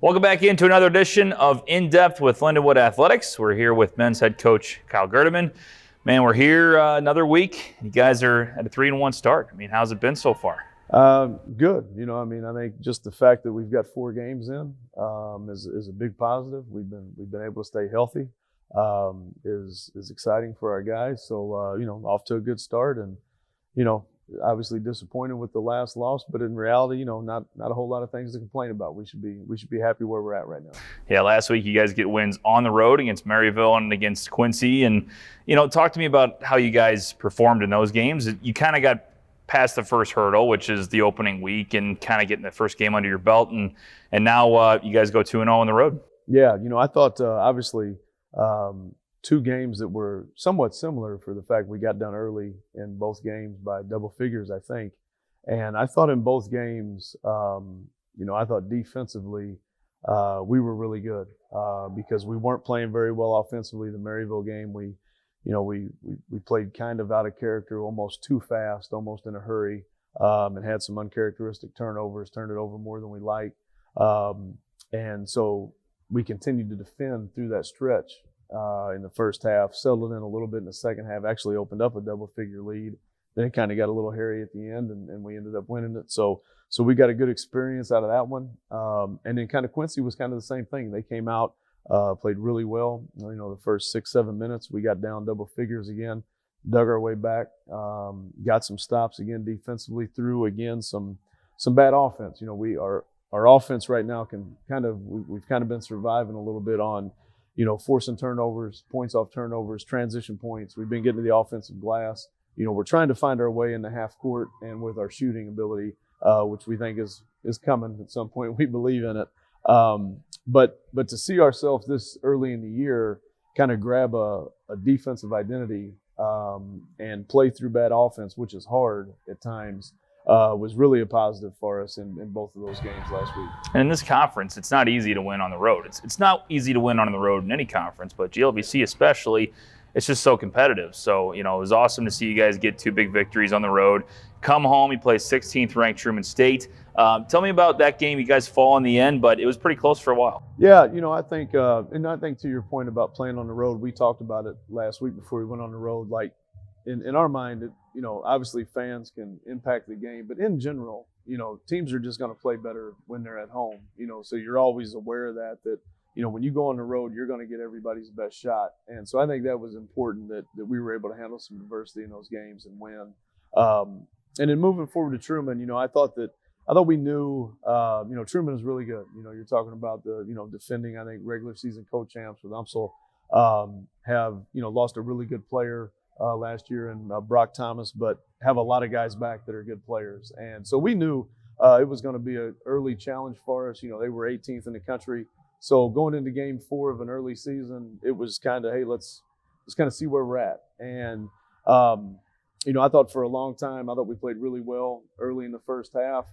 Welcome back into another edition of In Depth with Lindenwood Athletics. We're here with men's head coach Kyle Gerdeman. Man, we're here another week. You guys are at a 3-1 start. I mean, how's it been so far? Good. I think just the fact that we've got 4 games in is a big positive. We've been able to stay healthy. Is exciting for our guys. So off to a good start, and obviously disappointed with the last loss, but in reality, not a whole lot of things to complain about. We should be happy where we're at right now. Yeah, last week you guys get wins on the road against Maryville and against Quincy, and talk to me about how you guys performed in those games. You kind of got past the first hurdle, which is the opening week, and kind of getting the first game under your belt, and now you guys go 2-0 on the road. Yeah, I thought obviously 2 games that were somewhat similar for the fact we got done early in both games by double figures, I think. And I thought in both games, I thought defensively we were really good because we weren't playing very well offensively. The Maryville game, we played kind of out of character, almost too fast, almost in a hurry, and had some uncharacteristic turnovers, turned it over more than we like. And so we continued to defend through that stretch in the first half, settled in a little bit in the second half, actually opened up a double-figure lead. Then it kind of got a little hairy at the end, and we ended up winning it. So we got a good experience out of that one. And then kind of Quincy was kind of the same thing. They came out, played really well. The first 6-7 minutes, we got down double figures again, dug our way back, got some stops again defensively, through again some bad offense. Our offense right now we've kind of been surviving a little bit on forcing turnovers, points off turnovers, transition points. We've been getting to the offensive glass. We're trying to find our way in the half court and with our shooting ability, which we think is coming at some point. We believe in it. But to see ourselves this early in the year kind of grab a defensive identity and play through bad offense, which is hard at times, was really a positive for us in both of those games last week. And in this conference, it's not easy to win on the road. It's not easy to win on the road in any conference, but GLVC especially, it's just so competitive. So, it was awesome to see you guys get 2 big victories on the road. Come home, you play 16th ranked Truman State. Tell me about that game. You guys fall in the end, but it was pretty close for a while. Yeah, I think to your point about playing on the road, we talked about it last week before we went on the road. Like, in our mind, obviously fans can impact the game, but in general, teams are just going to play better when they're at home. So you're always aware of that when you go on the road, you're going to get everybody's best shot. And so I think that was important that we were able to handle some adversity in those games and win. And then moving forward to Truman, I thought we knew, Truman is really good. You're talking about the, defending, I think, regular season co-champs with UMSL, have, lost a really good player last year in Brock Thomas, but have a lot of guys back that are good players. And so we knew it was going to be an early challenge for us. They were 18th in the country. So going into game 4 of an early season, it was kind of, hey, let's kind of see where we're at. And, I thought for a long time, I thought we played really well early in the first half.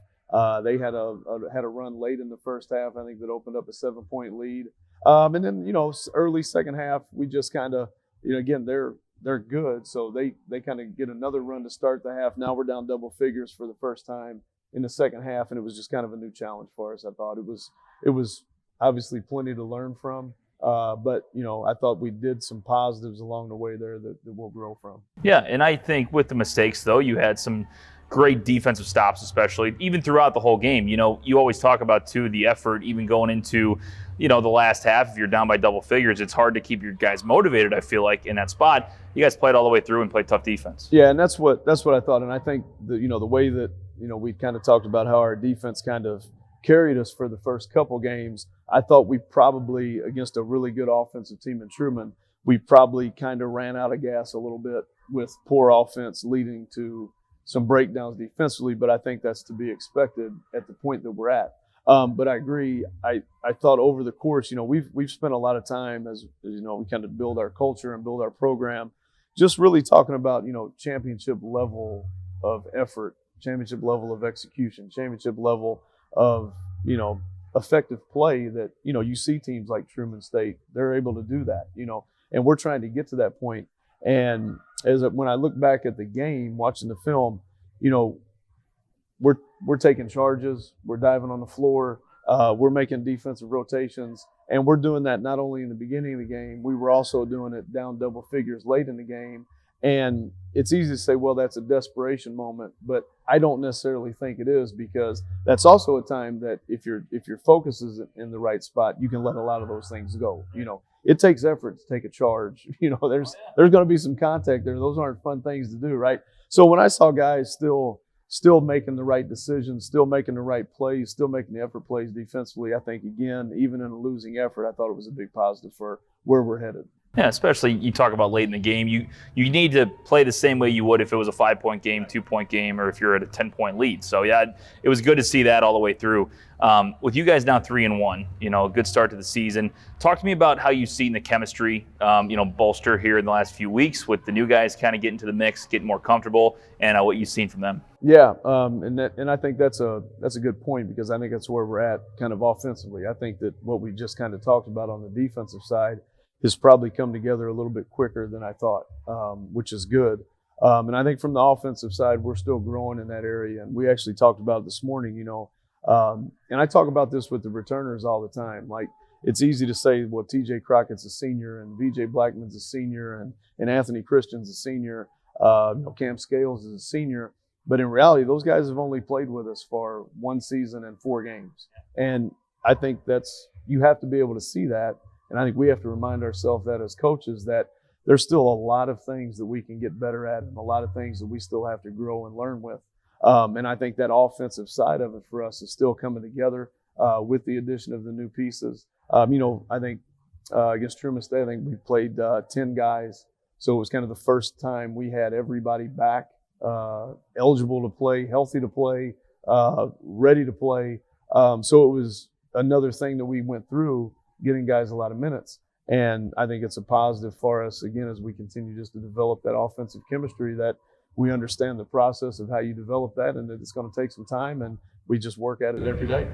They had a run late in the first half, I think, that opened up a 7-point lead. And then, early second half, we just kind of, again, they're good, so they kind of get another run to start the half. Now we're down double figures for the first time in the second half, and it was just kind of a new challenge for us. I thought it was obviously plenty to learn from, but I thought we did some positives along the way there that we'll grow from. Yeah, and I think with the mistakes, though, you had some great defensive stops, especially even throughout the whole game. You always talk about too the effort, even going into the last half. If you're down by double figures, it's hard to keep your guys motivated. I feel like in that spot, you guys played all the way through and played tough defense. Yeah, and that's what I thought. And I think the way that we kind of talked about how our defense kind of carried us for the first couple games. I thought we probably, against a really good offensive team in Truman, we probably kind of ran out of gas a little bit with poor offense leading to some breakdowns defensively, but I think that's to be expected at the point that we're at. But I agree. I thought over the course, we've spent a lot of time as we kind of build our culture and build our program, just really talking about, championship level of effort, championship level of execution, championship level of, effective play that, you see teams like Truman State, they're able to do that, and we're trying to get to that point. And when I look back at the game, watching the film, we're taking charges, we're diving on the floor, we're making defensive rotations, and we're doing that not only in the beginning of the game, we were also doing it down double figures late in the game. And it's easy to say, well, that's a desperation moment, but I don't necessarily think it is, because that's also a time that if your focus is in the right spot, you can let a lot of those things go. It takes effort to take a charge. There's going to be some contact there. Those aren't fun things to do, right? So when I saw guys still making the right decisions, still making the right plays, still making the effort plays defensively, I think, again, even in a losing effort, I thought it was a big positive for where we're headed. Yeah, especially you talk about late in the game. You need to play the same way you would if it was a 5-point game, 2-point game, or if you're at a 10-point lead. So yeah, it was good to see that all the way through. With you guys now 3-1, a good start to the season. Talk to me about how you've seen the chemistry, bolster here in the last few weeks with the new guys kind of getting to the mix, getting more comfortable, and what you've seen from them. Yeah, and I think that's a good point, because I think that's where we're at kind of offensively. I think that what we just kind of talked about on the defensive side has probably come together a little bit quicker than I thought, which is good. And I think from the offensive side, we're still growing in that area. And we actually talked about it this morning, and I talk about this with the returners all the time. Like, it's easy to say, well, TJ Crockett's a senior, and VJ Blackman's a senior, and Anthony Christian's a senior, Cam Scales is a senior. But in reality, those guys have only played with us for 1 season and 4 games. And I think you have to be able to see that. And I think we have to remind ourselves that as coaches, that there's still a lot of things that we can get better at, and a lot of things that we still have to grow and learn with. And I think that offensive side of it for us is still coming together with the addition of the new pieces. I think against Truman State, I think we played 10 guys. So it was kind of the first time we had everybody back, eligible to play, healthy to play, ready to play. So it was another thing that we went through, getting guys a lot of minutes. And I think it's a positive for us, again, as we continue just to develop that offensive chemistry, that we understand the process of how you develop that, and that it's going to take some time, and we just work at it every day.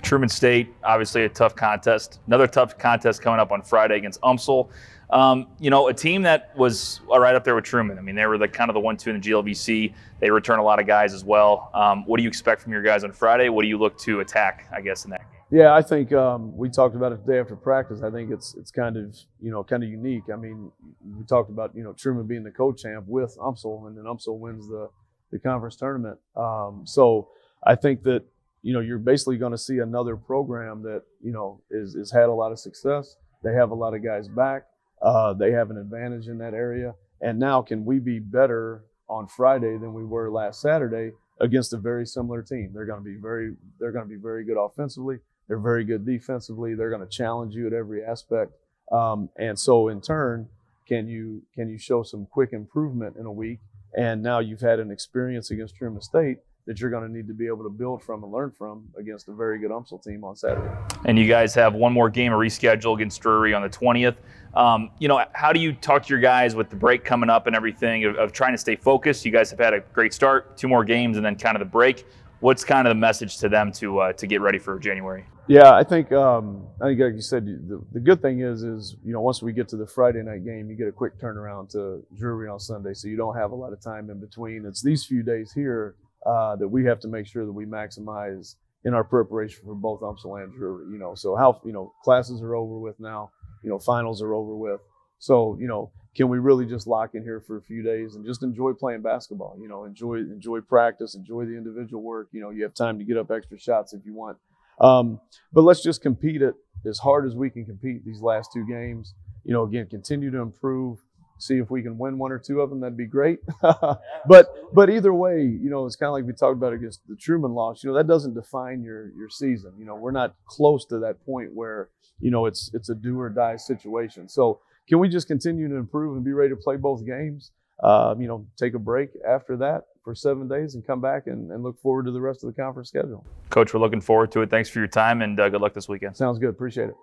Truman State, obviously a tough contest. Another tough contest coming up on Friday against UMSL. A team that was right up there with Truman. I mean, they were kind of the 1-2 in the GLVC. They return a lot of guys as well. What do you expect from your guys on Friday? What do you look to attack, I guess, in that game? Yeah, I think we talked about it the day after practice. I think it's kind of unique. I mean, we talked about Truman being the co-champ with UMSL, and then UMSL wins the conference tournament. So I think that you're basically going to see another program that is had a lot of success. They have a lot of guys back. They have an advantage in that area. And now, can we be better on Friday than we were last Saturday against a very similar team? They're going to be very good offensively. They're very good defensively. They're going to challenge you at every aspect. And so in turn, can you show some quick improvement in a week? And now you've had an experience against Truman State that you're going to need to be able to build from and learn from against a very good UMSL team on Saturday. And you guys have one more game, a reschedule against Drury on the 20th. How do you talk to your guys with the break coming up and everything of trying to stay focused? You guys have had a great start, 2 more games, and then kind of the break. What's kind of the message to them to get ready for January? Yeah, I think like you said, the good thing is once we get to the Friday night game, you get a quick turnaround to Drury on Sunday, so you don't have a lot of time in between. It's these few days here that we have to make sure that we maximize in our preparation for both UMSL and Drury. So how classes are over with now, finals are over with. So can we really just lock in here for a few days and just enjoy playing basketball? Enjoy practice, enjoy the individual work. You have time to get up extra shots if you want. But let's just compete it as hard as we can compete these last 2 games. Again, continue to improve. See if we can win 1 or 2 of them. That'd be great. But either way, it's kind of like we talked about against the Truman loss. That doesn't define your season. We're not close to that point where it's a do or die situation. So can we just continue to improve and be ready to play both games? Take a break after that for 7 days and come back and look forward to the rest of the conference schedule. Coach, we're looking forward to it. Thanks for your time, and good luck this weekend. Sounds good. Appreciate it.